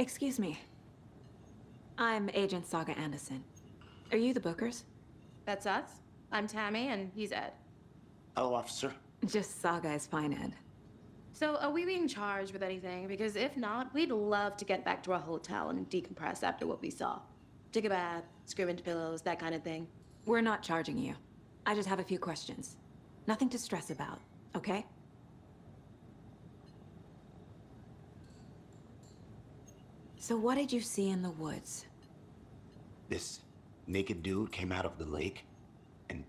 Excuse me. I'm Agent Saga Anderson. Are you the Bookers? That's us. I'm Tammy, and he's Ed. Hello, officer. Just Saga is fine, Ed. So, are we being charged with anything? Because if not, we'd love to get back to our hotel and decompress after what we saw. Take a bath, scream into pillows, that kind of thing. We're not charging you. I just have a few questions. Nothing to stress about, okay? So what did you see in the woods? This naked dude came out of the lake, and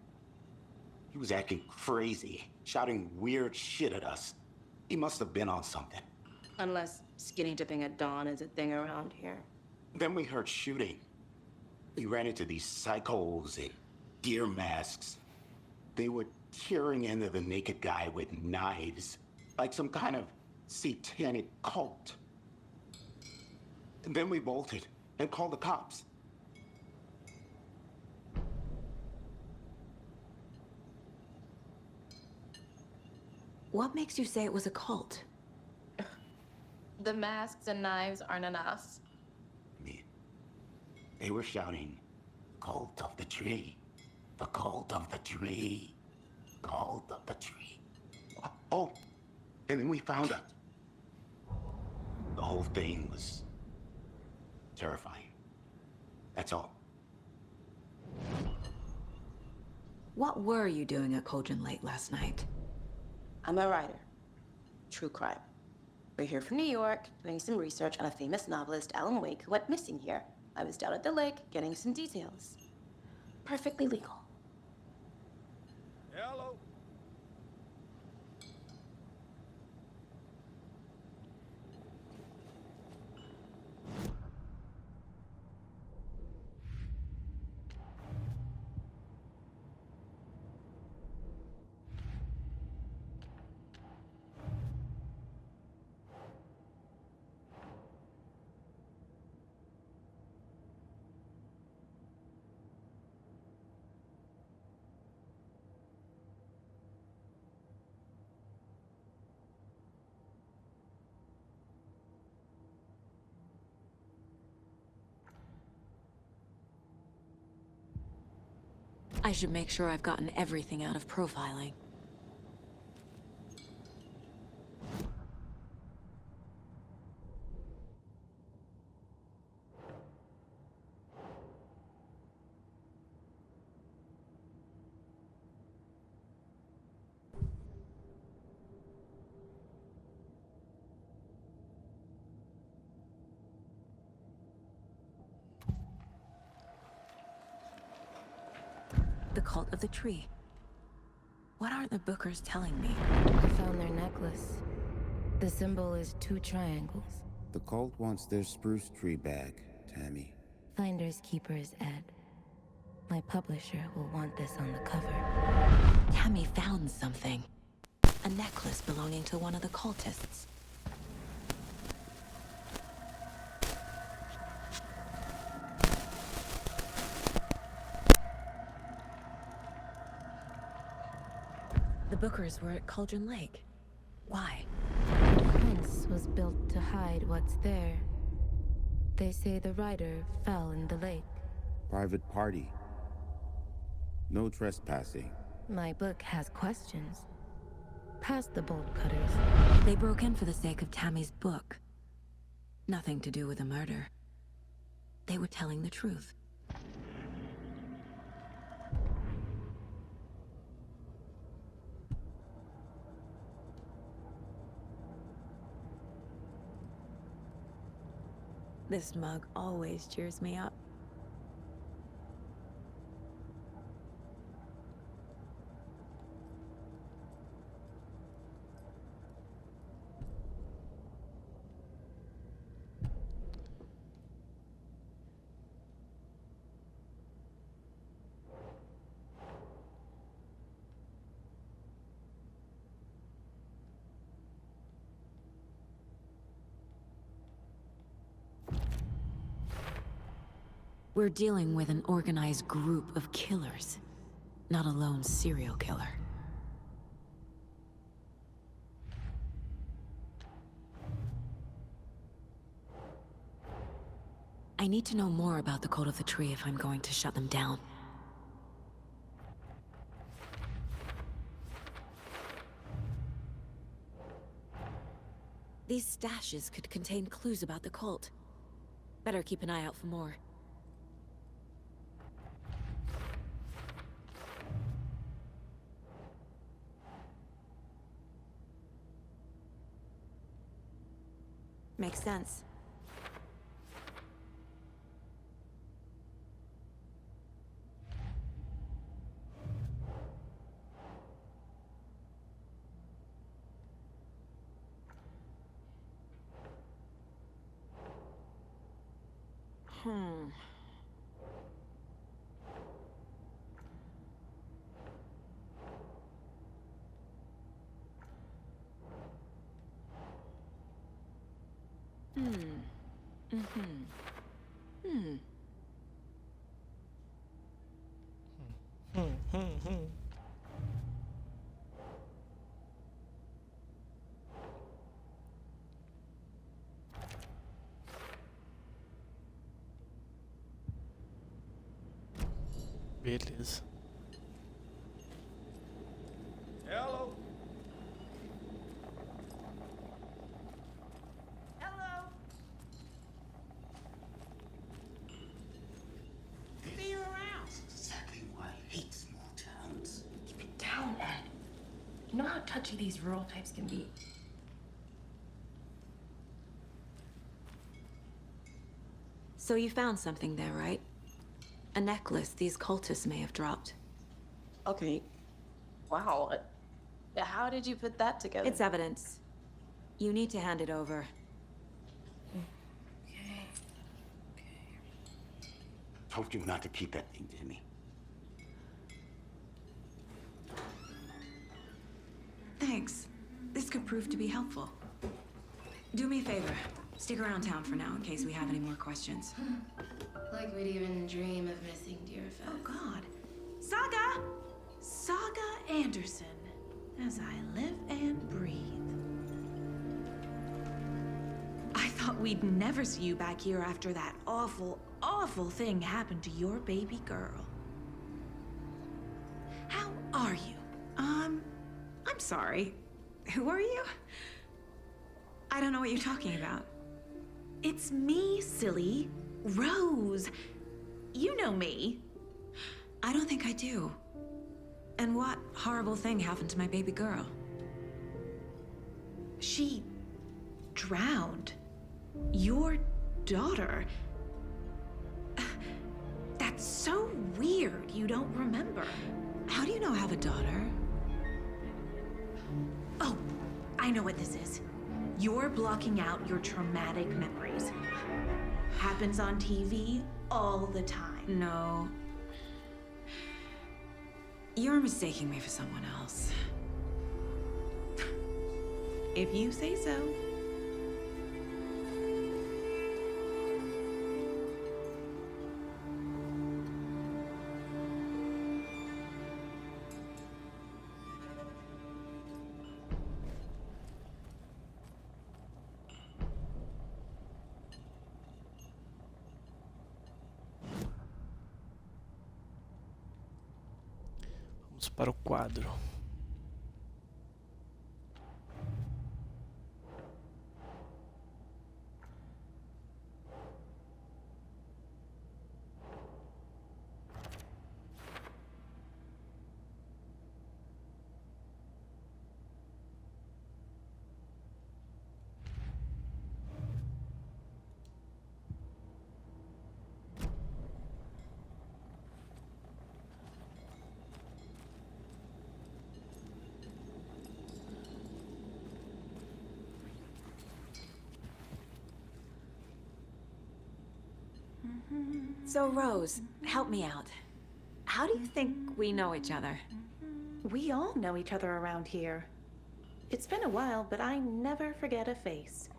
he was acting crazy, shouting weird shit at us. He must have been on something. Unless skinny dipping at dawn is a thing around here. Then we heard shooting. We ran into these psychos in deer masks. They were tearing into the naked guy with knives, like some kind of satanic cult. And then we bolted and called the cops. What makes you say it was a cult? The masks and knives aren't enough. They were shouting, "Cult of the tree, the cult of the tree, cult of the tree." Oh, and then we found out. The whole thing was terrifying. That's all. What were you doing at Cauldron Lake last night? I'm a writer. True crime. We're here from New York, doing some research on a famous novelist, Alan Wake, who went missing here. I was down at the lake, getting some details. Perfectly legal. Hello. I should make sure I've gotten everything out of profiling. The cult of the tree. What are the Bookers telling me? I found their necklace. The symbol is 2 triangles. The cult wants their spruce tree back, Tammy. Finders keepers, Ed. My publisher will want this on the cover. Tammy found something. A necklace belonging to one of the cultists. The Bookers were at Cauldron Lake. Why? The fence was built to hide what's there. They say the rider fell in the lake. Private party. No trespassing. My book has questions. Past the bolt cutters. They broke in for the sake of Tammy's book. Nothing to do with the murder. They were telling the truth. This mug always cheers me up. We're dealing with an organized group of killers, not a lone serial killer. I need to know more about the cult of the tree if I'm going to shut them down. These stashes could contain clues about the cult. Better keep an eye out for more. Makes sense. Hmm. Beleza. Hello. Hello. See you around. Exactly why I hate small towns. Keep it down, Ed. You know how touchy these rural types can be. So you found something there, right? A necklace these cultists may have dropped. Okay. Wow. How did you put that together? It's evidence. You need to hand it over. Told you not to keep that thing, Timmy. Thanks. This could prove to be helpful. Do me a favor. Stick around town for now in case we have any more questions. Like we'd even dream of missing Deerfest. Oh God. Saga! Saga Anderson. As I live and breathe. I thought we'd never see you back here after that awful, awful thing happened to your baby girl. How are you? I'm sorry. Who are you? I don't know what you're talking about. It's me, silly. Rose. You know me. I don't think I do. And what horrible thing happened to my baby girl? She drowned. Your daughter. That's so weird you don't remember. How do you know I have a daughter? Oh, I know what this is. You're blocking out your traumatic memories. Happens on TV all the time. No. You're mistaking me for someone else. If you say so. Vamos para o quadro. So, Rose, help me out. How do you think we know each other? We all know each other around here. It's been a while, but I never forget a face.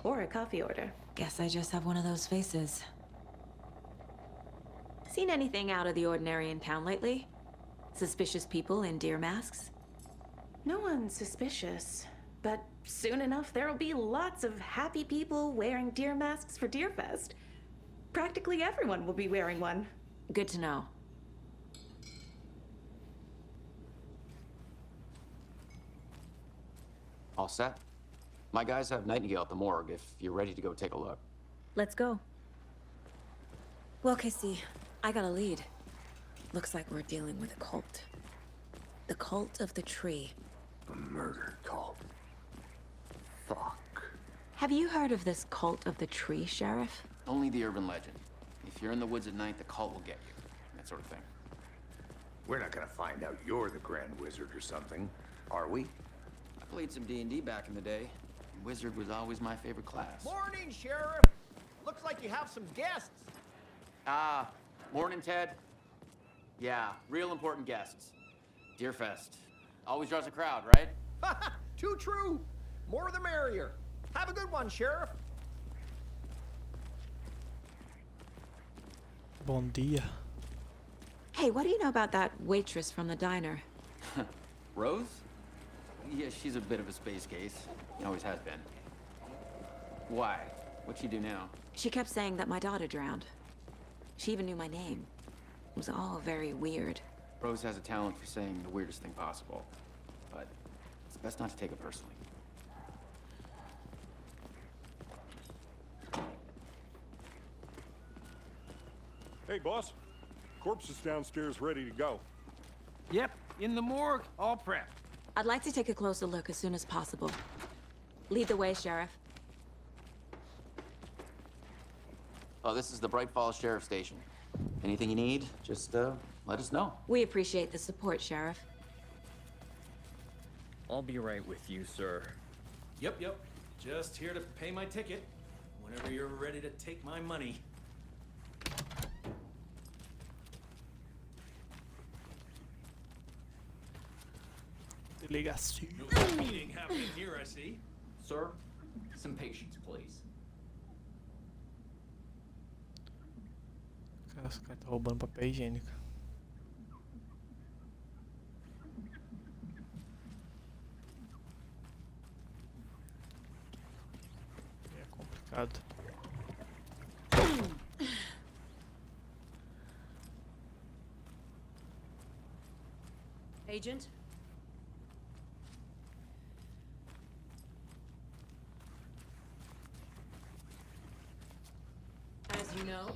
Or a coffee order. Guess I just have one of those faces. Seen anything out of the ordinary in town lately? Suspicious people in deer masks? No one's suspicious. But soon enough, there'll be lots of happy people wearing deer masks for Deerfest. Practically everyone will be wearing one. Good to know. All set? My guys have Nightingale at the morgue if you're ready to go take a look. Let's go. Well, Casey, I got a lead. Looks like we're dealing with a cult. The cult of the tree. A murder cult. Fuck. Have you heard of this cult of the tree, Sheriff? Only the urban legend. If you're in the woods at night, the cult will get you. That sort of thing. We're not gonna find out you're the Grand Wizard or something, are we? I played some D&D back in the day. Wizard was always my favorite class. Morning, Sheriff. Looks like you have some guests. Ah, morning, Ted. Yeah, real important guests. Deerfest. Always draws a crowd, right? Too true. More the merrier. Have a good one, Sheriff. Bom dia. Hey, what do you know about that waitress from the diner? Rose? Yeah, she's a bit of a space case. Always has been. Why? What'd she do now? She kept saying that my daughter drowned. She even knew my name. It was all very weird. Rose has a talent for saying the weirdest thing possible. But it's best not to take it personally. Hey, boss. Corpse is downstairs ready to go. Yep, in the morgue, all prepped. I'd like to take a closer look as soon as possible. Lead the way, Sheriff. Oh, this is the Bright Falls Sheriff Station. Anything you need, just let us know. We appreciate the support, Sheriff. I'll be right with you, sir. Yep. Just here to pay my ticket. Whenever you're ready to take my money. Delegacia. No meeting happening here, I see. Sir, some patience, please. Cara, esse cara tá roubando papel higiênico. É complicado. Agent? As you know,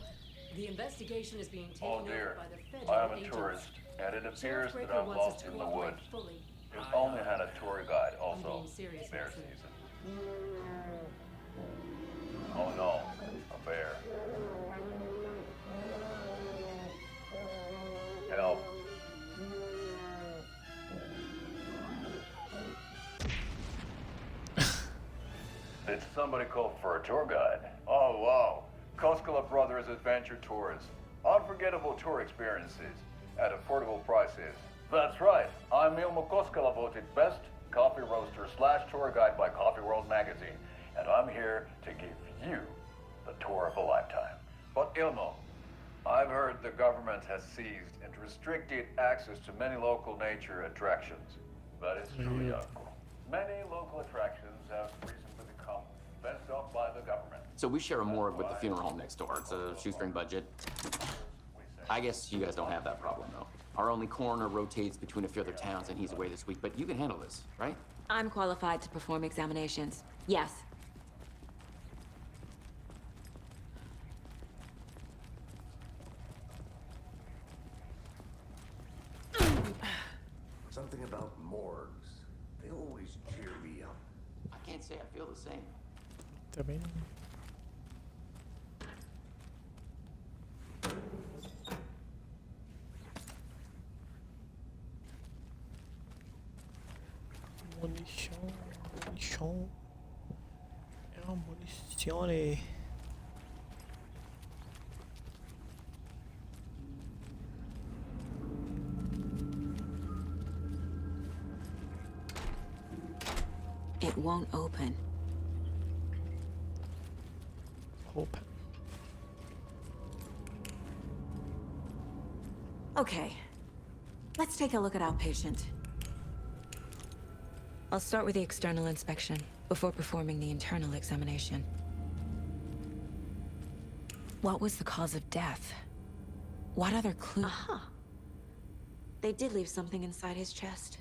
the investigation is being taken over by the federal I am a agents. tourist, and it appears Sheriff that Breaker I'm wants us lost to in the cooperate woods. fully. We've only had a tour guide, I'm also being serious, bear Watson. season. Oh no, a bear. Help. Did somebody call for a tour guide? Oh wow, Koskela Brothers Adventure Tours. Unforgettable tour experiences at affordable prices. That's right, I'm Ilmo Koskela, voted best coffee roaster / tour guide by Coffee World magazine, and I'm here to give you the tour of a lifetime. But Ilmo, I've heard the government has seized and restricted access to many local nature attractions. That is true, Jaakko. Many local attractions have recently become fenced off by the government. So we share a morgue with the funeral home next door. It's a shoestring budget. I guess you guys don't have that problem, though. Our only coroner rotates between a few other towns, and he's away this week, but you can handle this, right? I'm qualified to perform examinations. Yes. Something about morgues. They always cheer me up. I can't say I feel the same. Também não. Munição. É uma munizione. It won't open. Open. Okay. Let's take a look at our patient. I'll start with the external inspection before performing the internal examination. What was the cause of death? What other clue? Aha. They did leave something inside his chest.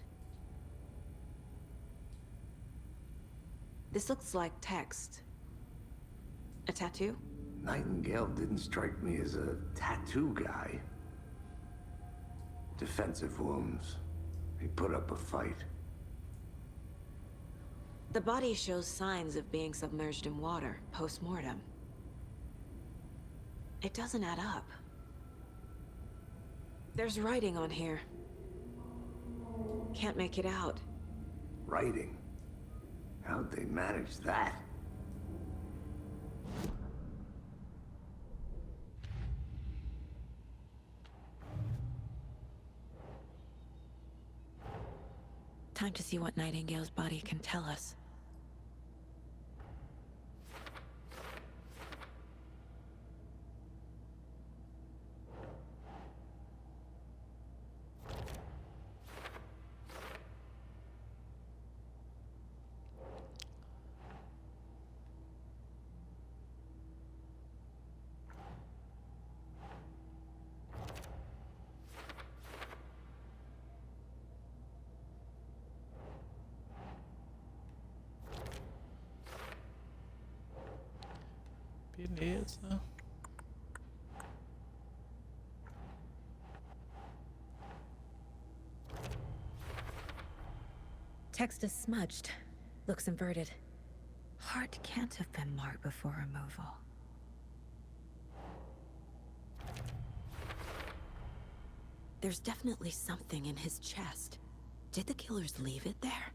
This looks like text. A tattoo? Nightingale didn't strike me as a tattoo guy. Defensive wounds. He put up a fight. The body shows signs of being submerged in water, post-mortem. It doesn't add up. There's writing on here. Can't make it out. Writing? How'd they manage that? Time to see what Nightingale's body can tell us. Beleza. Text is smudged. Looks inverted. Heart can't have been marked before removal. There's definitely something in his chest. Did the killers leave it there?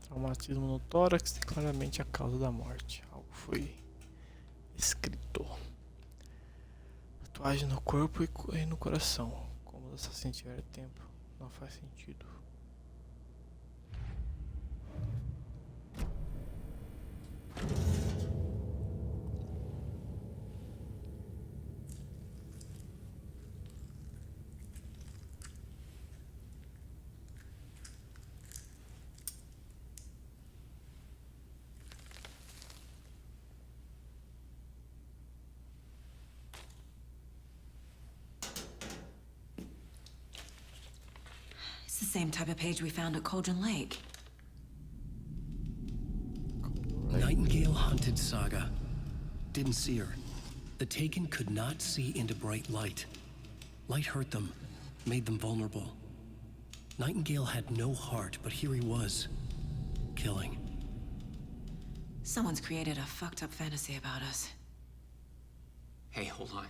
Traumatismo no tórax é claramente a causa da morte. Algo foi escrito. Tatuagem no corpo e no coração. Como o assassino tiver tempo, não faz sentido. It's the same type of page we found at Cauldron Lake. Nightingale hunted Saga. Didn't see her. The Taken could not see into bright light. Light hurt them, made them vulnerable. Nightingale had no heart, but here he was, killing. Someone's created a fucked up fantasy about us. Hey, hold on.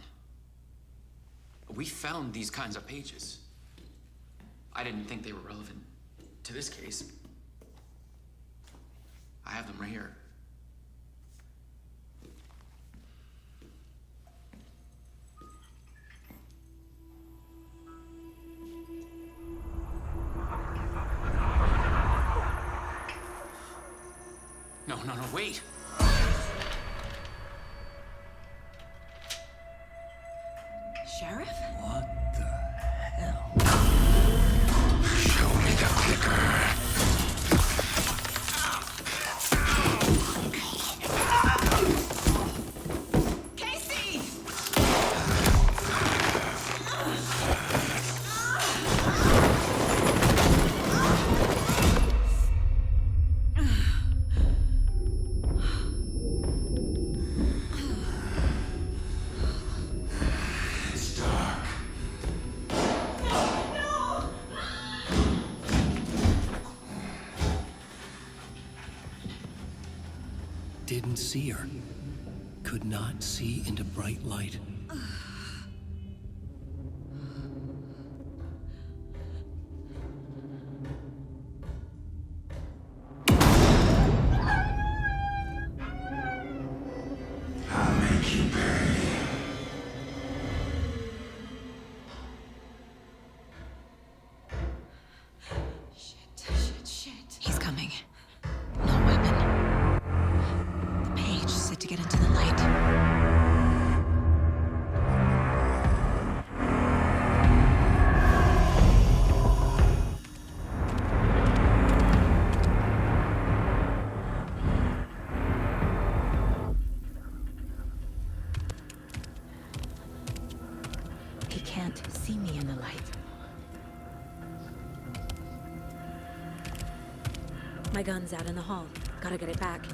We found these kinds of pages. I didn't think they were relevant to this case. I have them right here. No, wait! Sheriff? What the hell? Show me the clicker. Casey! It's dark. Didn't see her. Could not see into bright light. I'll make you pay. he can't see me in the light. My gun's out in the hall. Gotta get it back.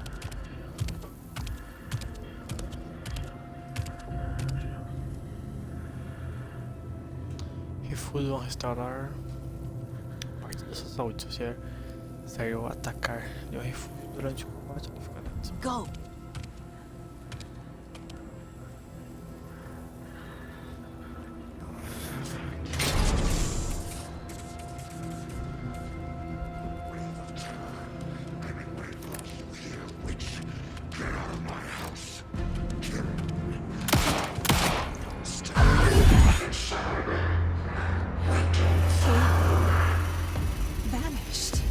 Refúgio vão restaurar parte da sua saúde. Se você sair ou atacar de um refúgio durante o combate, ele fica lento. Go! Vanished.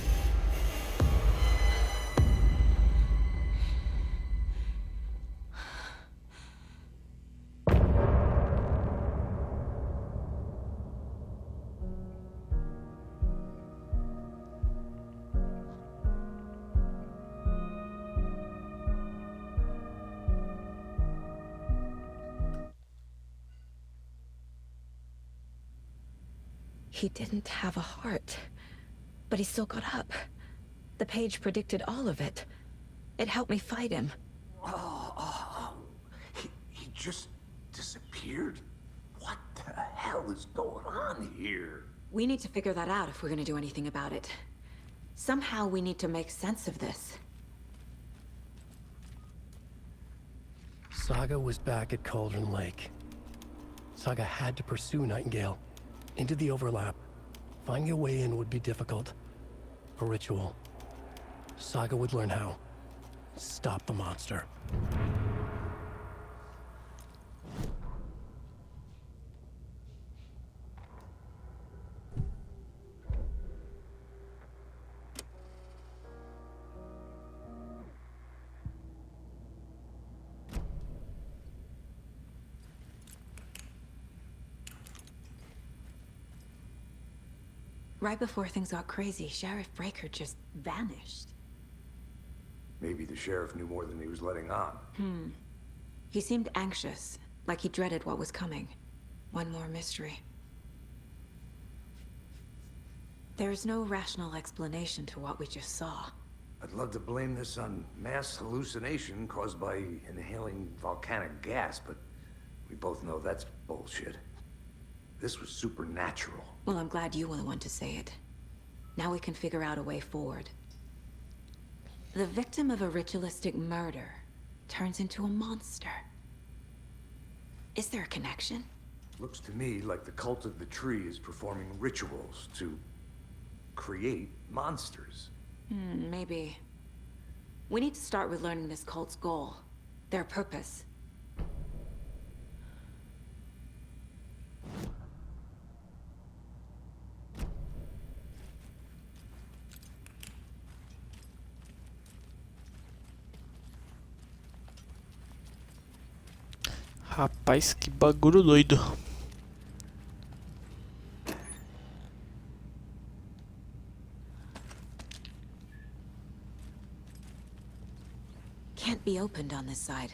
He didn't have a heart, but he still got up. The page predicted all of it. It helped me fight him. He just disappeared? What the hell is going on here? We need to figure that out if we're gonna do anything about it. Somehow we need to make sense of this. Saga was back at Cauldron Lake. Saga had to pursue Nightingale. Into the overlap. Finding a way in would be difficult. A ritual. Saga would learn how. Stop the monster. Right before things got crazy, Sheriff Breaker just vanished. Maybe the sheriff knew more than he was letting on. He seemed anxious, like he dreaded what was coming. One more mystery. There's no rational explanation to what we just saw. I'd love to blame this on mass hallucination caused by inhaling volcanic gas, but we both know that's bullshit. This was supernatural. Well, I'm glad you were the one to say it. Now we can figure out a way forward. The victim of a ritualistic murder turns into a monster. Is there a connection? Looks to me like the cult of the tree is performing rituals to create monsters. Maybe. We need to start with learning this cult's goal. Their purpose. Rapaz, que bagulho doido. Can't be opened on this side.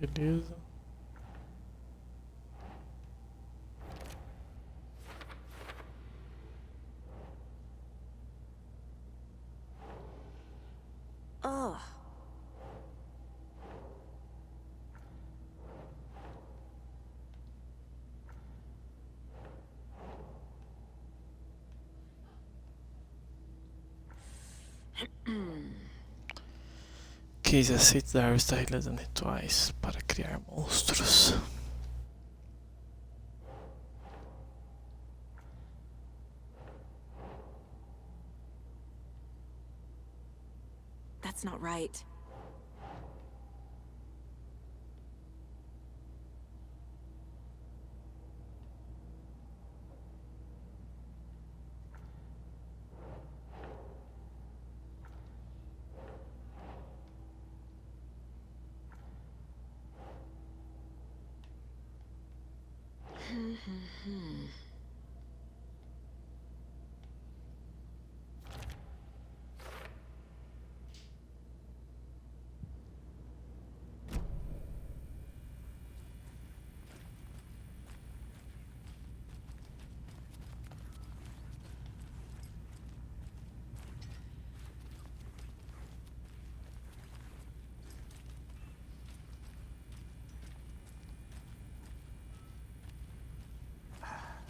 Beleza. Quise aceitar estas regras rituais para criar monstros. That's not right.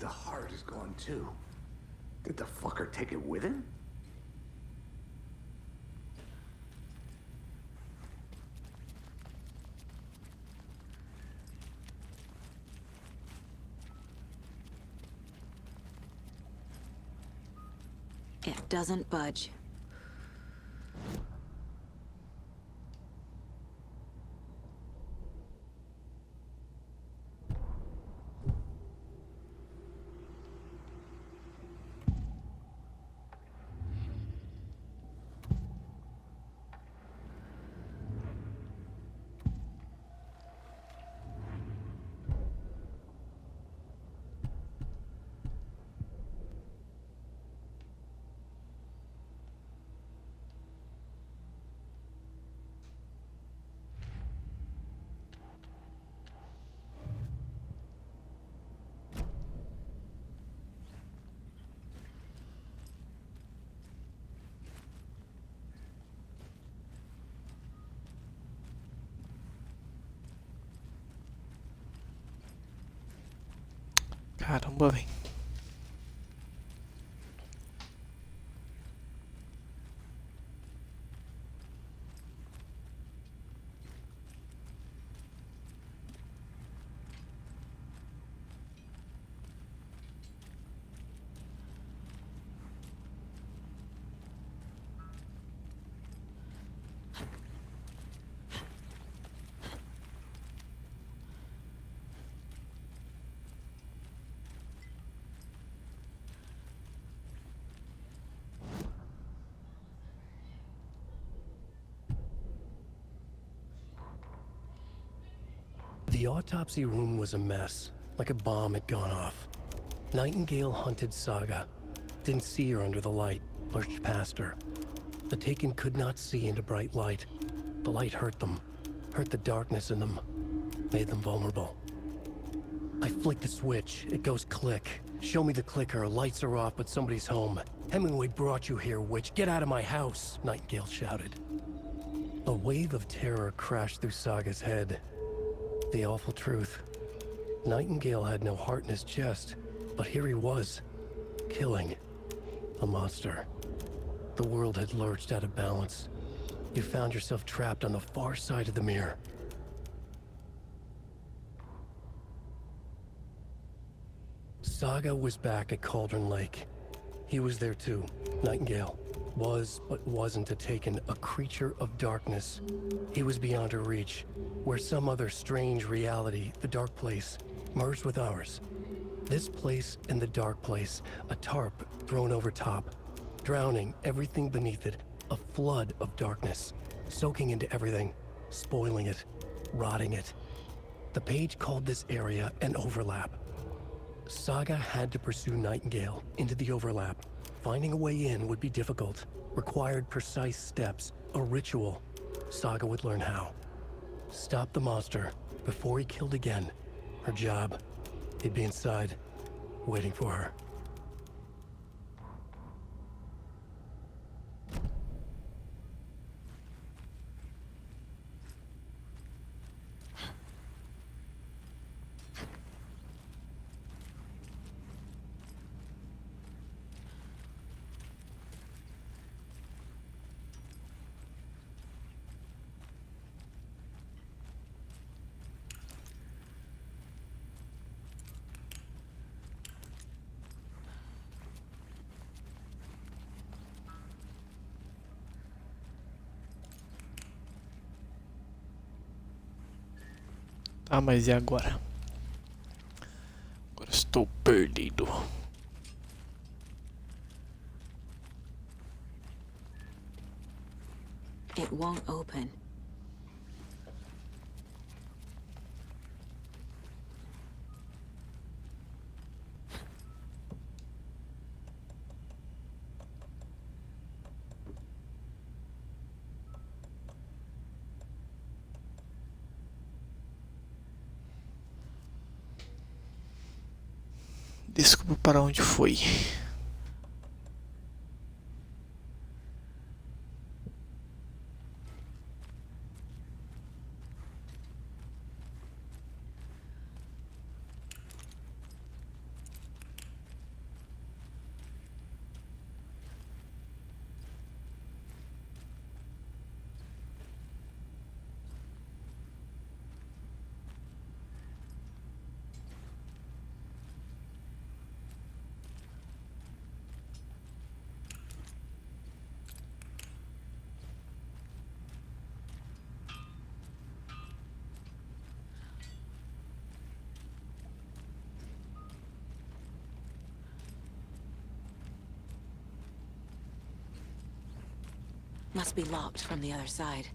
The heart is gone too. Did the fucker take it with him? It doesn't budge. Caramba, velho. The autopsy room was a mess, like a bomb had gone off. Nightingale hunted Saga. Didn't see her under the light, pushed past her. The Taken could not see into bright light. The light hurt them, hurt the darkness in them, made them vulnerable. I flick the switch, it goes click. Show me the clicker, lights are off, but somebody's home. Hemingway brought you here, witch. Get out of my house, Nightingale shouted. A wave of terror crashed through Saga's head. The awful truth. Nightingale had no heart in his chest, but here he was, killing a monster. The world had lurched out of balance. You found yourself trapped on the far side of the mirror. Saga was back at Cauldron Lake. He was there too, Nightingale. Was, but wasn't a Taken, a creature of darkness. He was beyond her reach, where some other strange reality, the dark place, merged with ours. This place and the dark place, a tarp thrown over top, drowning everything beneath it, a flood of darkness, soaking into everything, spoiling it, rotting it. The page called this area an overlap. Saga had to pursue Nightingale into the overlap. Finding a way in would be difficult, required precise steps, a ritual. Saga would learn how. Stop the monster before he killed again. Her job, he'd be inside, waiting for her. Ah, mas e agora? Agora estou perdido. It won't open. Desculpa, para onde foi? Must be locked from the other side.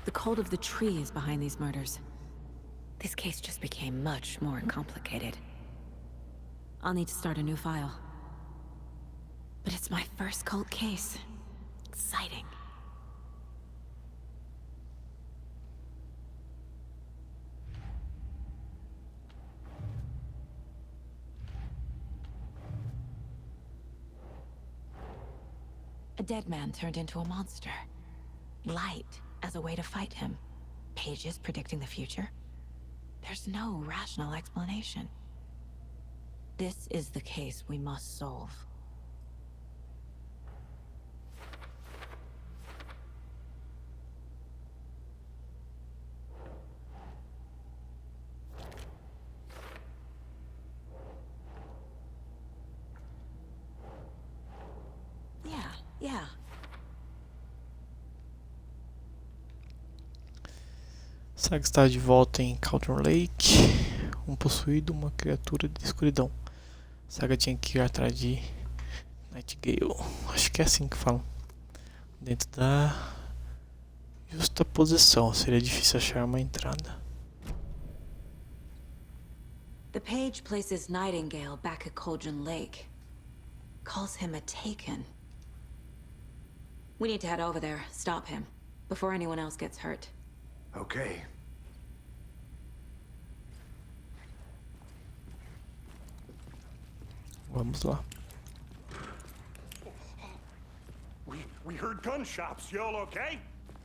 The cult of the tree is behind these murders. This case just became much more complicated. I'll need to start a new file. But it's my first cult case. Exciting. A dead man turned into a monster. Light as a way to fight him. Pages predicting the future. There's no rational explanation. This is the case we must solve. Yeah. Saga está de volta em Cauldron Lake. Um possuído, uma criatura de escuridão. Saga tinha que ir atrás de Nightingale. Acho que é assim que falam. Dentro da justa posição. Seria difícil achar uma entrada. The page places Nightingale back at Cauldron Lake. Calls him a Taken. We need to head over there, stop him, before anyone else gets hurt. Okay. Vamos lá. We heard gunshots. Y'all okay?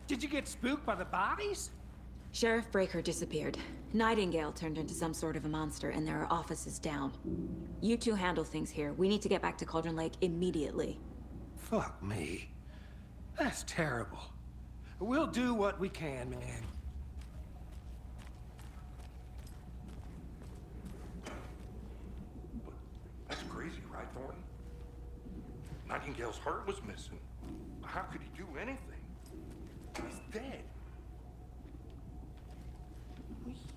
Did you get spooked by the bodies? Sheriff Breaker disappeared. Nightingale turned into some sort of a monster, and there are offices down. You two handle things here. We need to get back to Cauldron Lake immediately. Fuck me. That's terrible. We'll do what we can, man. That's crazy, right, Thornton? Nightingale's heart was missing. How could he do anything? He's dead.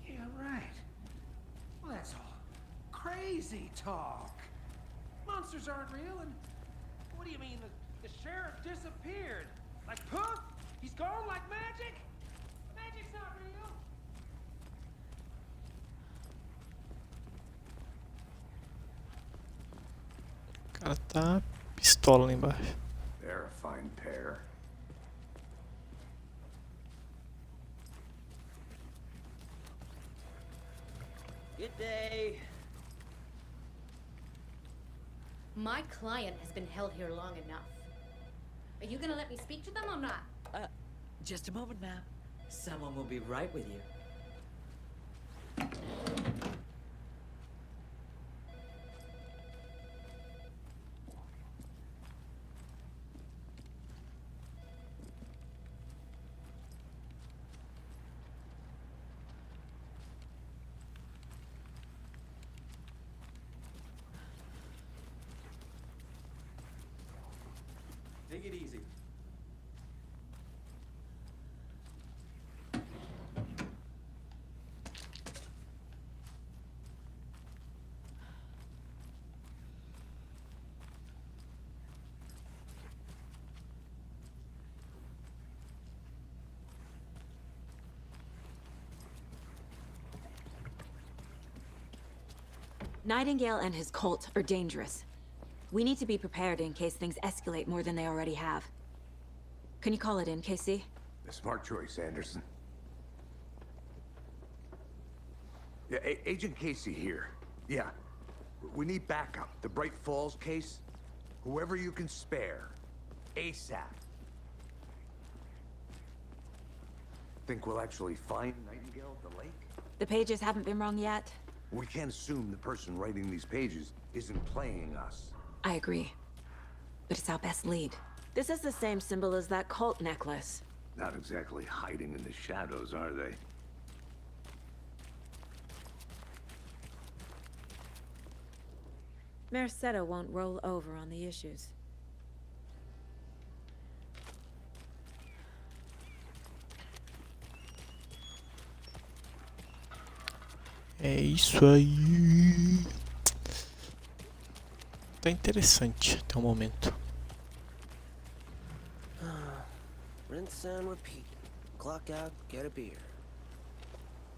Yeah, right. Well, that's all crazy talk. Monsters aren't real, and what do you mean? The sheriff disappeared. Like poof? He's gone like magic? Magic's not real. O cara tá pistola lá embaixo. They're a fine pair. Good day. My client has been held here long enough. Are you gonna let me speak to them or not? Just a moment, ma'am. Someone will be right with you. Take it easy. Nightingale and his cult are dangerous. We need to be prepared in case things escalate more than they already have. Can you call it in, Casey? A smart choice, Anderson. Yeah, Agent Casey here. Yeah. We need backup. The Bright Falls case? Whoever you can spare. ASAP. Think we'll actually find Nightingale at the lake? The pages haven't been wrong yet. We can't assume the person writing these pages isn't playing us. I agree. But it's our best lead. This is the same symbol as that cult necklace. Not exactly hiding in the shadows, are they? Mercado won't roll over on the issues. É isso aí. Tá interessante até o momento. Rinse and repeat. Clock out, get a beer.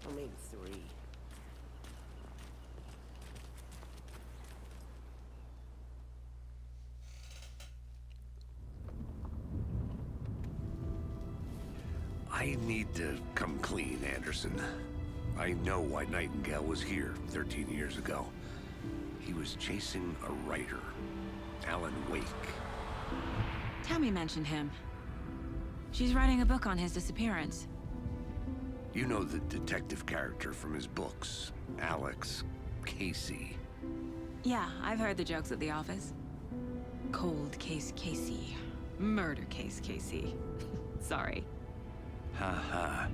Or maybe 3. I need to come clean, Anderson. I know why Nightingale was here 13 years ago. He was chasing a writer, Alan Wake. Tammy mentioned him. She's writing a book on his disappearance. You know the detective character from his books, Alex Casey. Yeah, I've heard the jokes at the office. Cold case Casey. Murder case Casey. Sorry. Ha.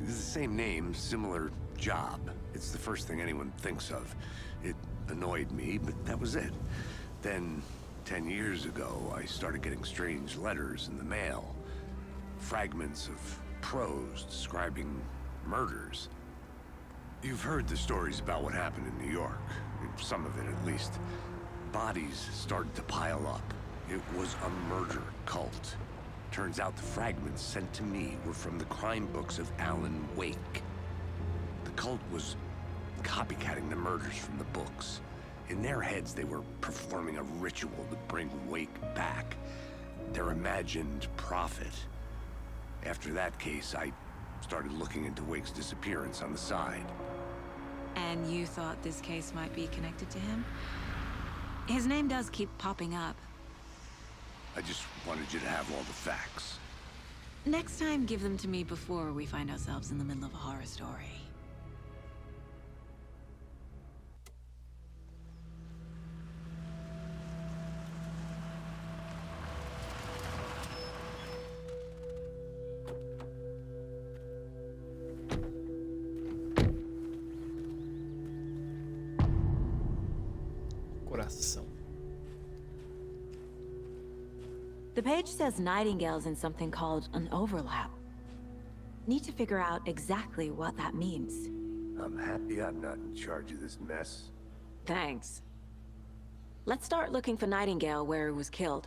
It's the same name, similar job. It's the first thing anyone thinks of. It annoyed me, but that was it. Then, 10 years ago, I started getting strange letters in the mail. Fragments of prose describing murders. You've heard the stories about what happened in New York. Some of it, at least. Bodies started to pile up. It was a murder cult. Turns out the fragments sent to me were from the crime books of Alan Wake. The cult was copycatting the murders from the books. In their heads, they were performing a ritual to bring Wake back. Their imagined prophet. After that case, I started looking into Wake's disappearance on the side. And you thought this case might be connected to him? His name does keep popping up. I just wanted you to have all the facts. Next time, give them to me before we find ourselves in the middle of a horror story. Coração. The page says Nightingale's in something called an overlap. Need to figure out exactly what that means. I'm happy I'm not in charge of this mess. Thanks. Let's start looking for Nightingale where he was killed.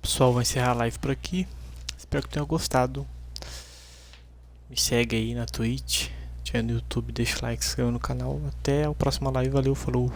Pessoal, vou encerrar a live por aqui. Espero que tenham gostado. Me segue aí na Twitch, no YouTube, deixa o like, se inscreva no canal. Até a próxima live. Valeu, falou!